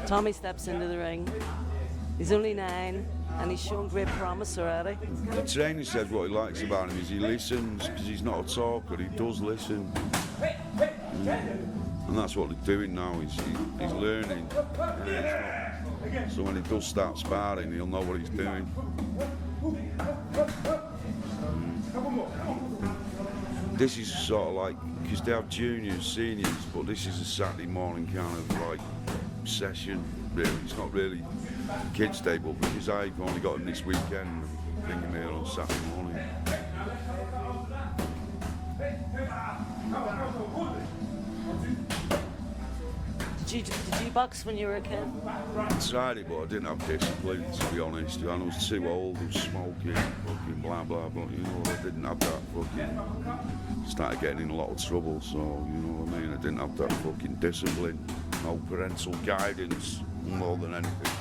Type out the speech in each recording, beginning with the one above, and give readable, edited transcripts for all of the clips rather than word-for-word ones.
Tommy steps into the ring. He's only 9 and he's shown great promise already. The trainer said what he likes about him is he listens, because he's not a talker, he does listen. And that's what they're doing now, he's learning. So when he does start sparring, he'll know what he's doing. This is sort of like, because they have juniors, seniors, but this is a Saturday morning kind of like session, really. It's not really kids' day, but because I've only got him this weekend, I bring him here on Saturday morning. Did you box when you were a kid? I tried it, but I didn't have discipline, to be honest. I was too old, I was smoking, fucking blah, blah, blah, you know, I didn't have that fucking... Started getting in a lot of trouble, so, you know what I mean? I didn't have that fucking discipline, no parental guidance, more than anything.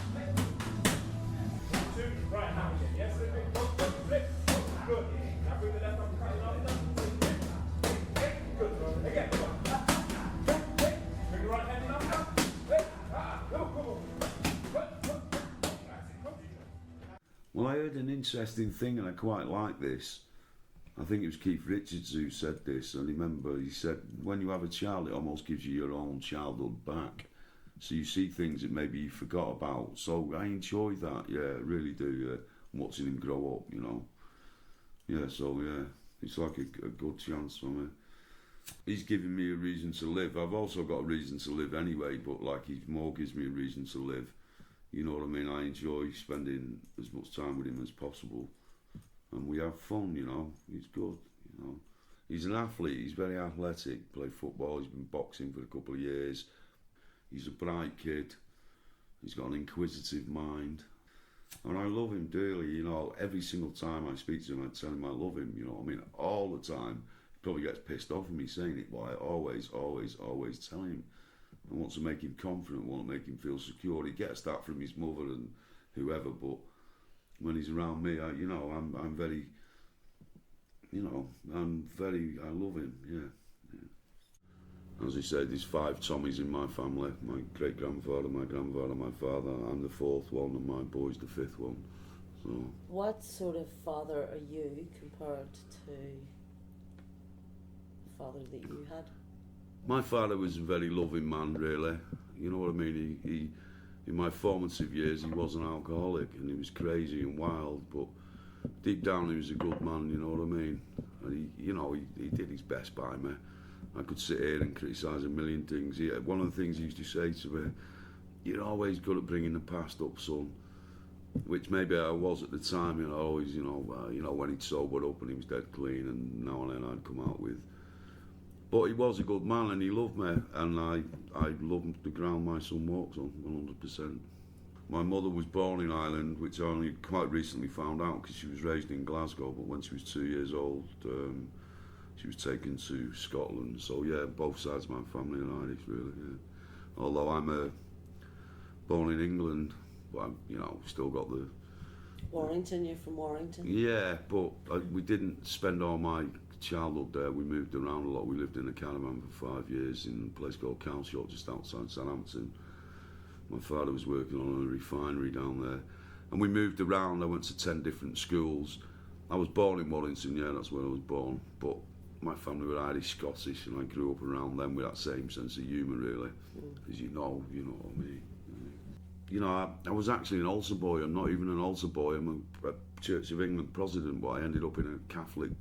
Well, I heard an interesting thing, and I quite like this. I think it was Keith Richards who said this, and remember, he said, when you have a child, it almost gives you your own childhood back. So you see things that maybe you forgot about. So I enjoy that, yeah, I really do, yeah. Watching him grow up, you know. Yeah, so yeah, it's like a good chance for me. He's giving me a reason to live. I've also got a reason to live anyway, but like he more gives me a reason to live. You know what I mean? I enjoy spending as much time with him as possible. And we have fun, you know. He's good, you know. He's an athlete, he's very athletic, played football, he's been boxing for a couple of years. He's a bright kid. He's got an inquisitive mind. And I love him dearly, you know. Every single time I speak to him, I tell him I love him, you know what I mean? All the time. He probably gets pissed off at me saying it, but I always tell him. I want to make him confident, I want to make him feel secure. He gets that from his mother and whoever, but when he's around me, I'm very, I love him, yeah. As he said, there's 5 Tommies in my family. My great-grandfather, my grandfather, my father. I'm the 4th one, and my boy's the 5th one. So. What sort of father are you compared to the father that you had? My father was a very loving man, really. You know what I mean? He in my formative years, he was an alcoholic, and he was crazy and wild, but deep down he was a good man, you know what I mean? And he did his best by me. I could sit here and criticise a million things. One of the things he used to say to me, you're always good at bringing the past up, son. Which maybe I was at the time, always, when he'd sobered up and he was dead clean, and now and then I'd come out with. But he was a good man and he loved me, and I loved the ground my son walks on, 100%. My mother was born in Ireland, which I only quite recently found out because she was raised in Glasgow, but when she was 2 years old, she was taken to Scotland. So yeah, both sides of my family are Irish, really, yeah. Although I'm born in England, but I'm, still got the... Warrington, you're from Warrington? Yeah, but we didn't spend all my childhood there. We moved around a lot. We lived in a caravan for 5 years in a place called Calshot, just outside Southampton. My father was working on a refinery down there, and we moved around. I went to 10 different schools. I was born in Warrington, yeah, that's where I was born, but my family were Irish, Scottish, and I grew up around them with that same sense of humour, really, as you know what I mean. I was actually an altar boy. I'm not even an altar boy. I'm a Church of England president, but I ended up in a Catholic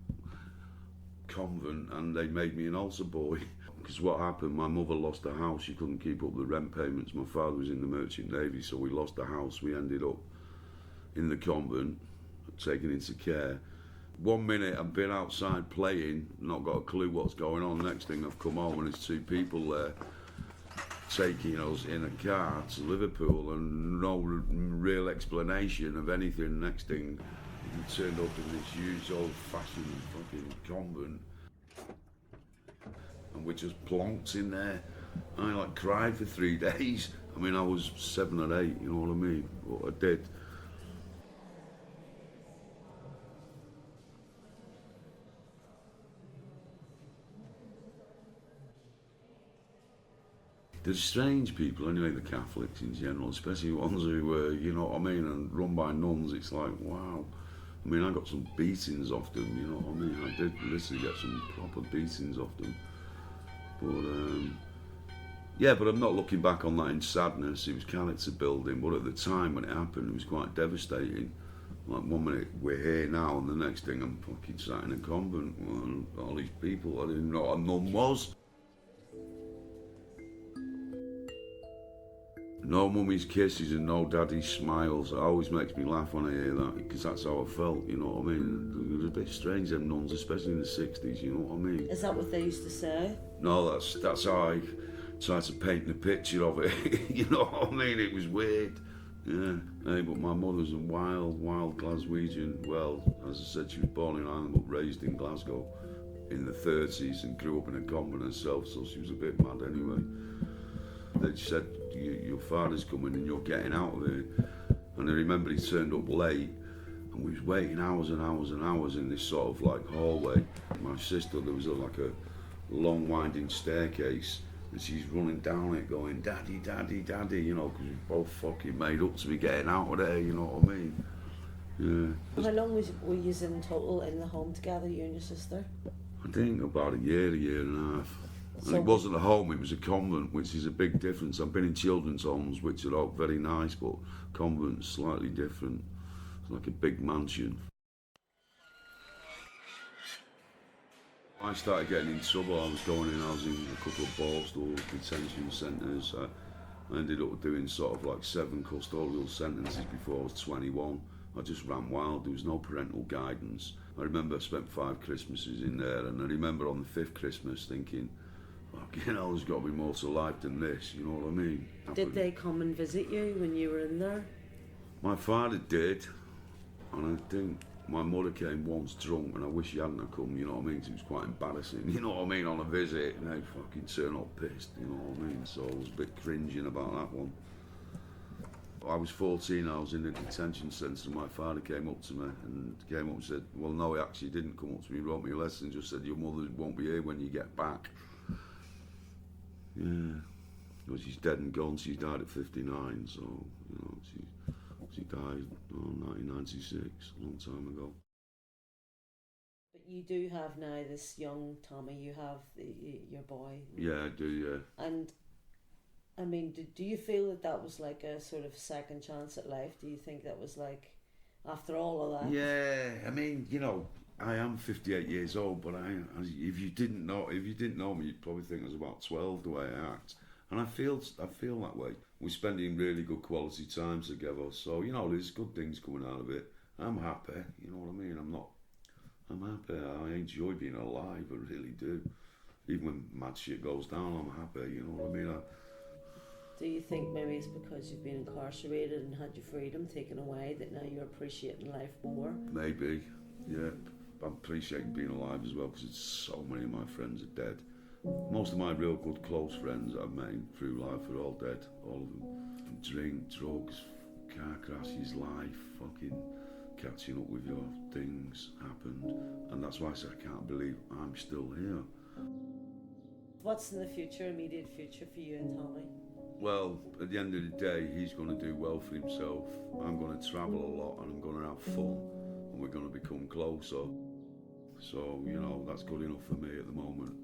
convent, and they made me an altar boy. Because what happened, my mother lost the house. She couldn't keep up the rent payments. My father was in the Merchant Navy, so we lost the house. We ended up in the convent, taken into care. 1 minute I've been outside playing, not got a clue what's going on. Next thing I've come home and there's 2 people there taking us in a car to Liverpool, and no real explanation of anything. Next thing, we turned up in this huge old-fashioned fucking convent, and we just plonked in there. I cried for 3 days. I mean, I was 7 or 8, you know what I mean? But I did. They're strange people anyway, the Catholics in general, especially ones who were, you know what I mean, and run by nuns. It's like, wow. I mean, I got some beatings off them, you know what I mean? I did literally get some proper beatings off them. But, yeah, but I'm not looking back on that in sadness. It was character building, but at the time when it happened, it was quite devastating. Like, one minute we're here now, and the next thing I'm fucking sat in a convent. And all these people, I didn't know what a nun was. No mummy's kisses and no daddy's smiles. It always makes me laugh when I hear that, because that's how I felt, you know what I mean? It was a bit strange, them nuns, especially in the 60s, you know what I mean? Is that what they used to say? No, that's how I tried to paint the picture of it, you know what I mean? It was weird, yeah. Hey, but my mother's a wild Glaswegian. Well, as I said, she was born in Ireland but raised in Glasgow in the 30s and grew up in a convent herself, so she was a bit mad anyway. They said, your father's coming and you're getting out of here. And I remember he turned up late and we was waiting hours and hours and hours in this sort of like hallway. My sister, there was like a long winding staircase and she's running down it going, daddy, daddy, daddy, you know, because we both fucking made up to be getting out of there, you know what I mean? Yeah. How long were you in total in the home together, you and your sister? I think about a year and a half. And it wasn't a home, it was a convent, which is a big difference. I've been in children's homes, which are all very nice, but convent's slightly different. It's like a big mansion. I started getting in trouble. I was in a couple of Borstal detention centres. I ended up doing sort of like 7 custodial sentences before I was 21. I just ran wild. There was no parental guidance. I remember I spent 5 Christmases in there, and I remember on the 5th Christmas thinking, you know, there's got to be more to life than this, you know what I mean? Did they come and visit you when you were in there? My father did, and I think my mother came once drunk, and I wish she hadn't have come, you know what I mean? 'Cause it was quite embarrassing, you know what I mean, on a visit, and they fucking turn up pissed, you know what I mean? So I was a bit cringing about that one. I was 14, I was in a detention centre, and my father came up to me and said, well, no, he actually didn't come up to me, he wrote me a letter and just said, your mother won't be here when you get back. Yeah, well, she's dead and gone. She died at 59, so, you know, she died in 1996, a long time ago. But you do have now this young Tommy, you have your boy. Yeah, I do, yeah. And, I mean, do you feel that was like a sort of second chance at life? Do you think that was like, after all of that? Yeah, I mean, you know, I am 58 years old, but if you didn't know me, you'd probably think I was about 12 the way I act. And I feel that way. We're spending really good quality time together, so, you know, there's good things coming out of it. I'm happy, you know what I mean? I'm happy. I enjoy being alive, I really do. Even when mad shit goes down, I'm happy, you know what I mean? Do you think maybe it's because you've been incarcerated and had your freedom taken away that now you're appreciating life more? Maybe, yeah. I'm appreciating being alive as well, because so many of my friends are dead. Most of my real good close friends that I've made through life are all dead, all of them. Drink, drugs, car crashes, life, fucking catching up with your things happened, and that's why I said I can't believe I'm still here. What's in the future, immediate future for you and Tommy? Well, at the end of the day, he's going to do well for himself. I'm going to travel a lot and I'm going to have fun, and we're going to become closer. So, you know, that's good enough for me at the moment.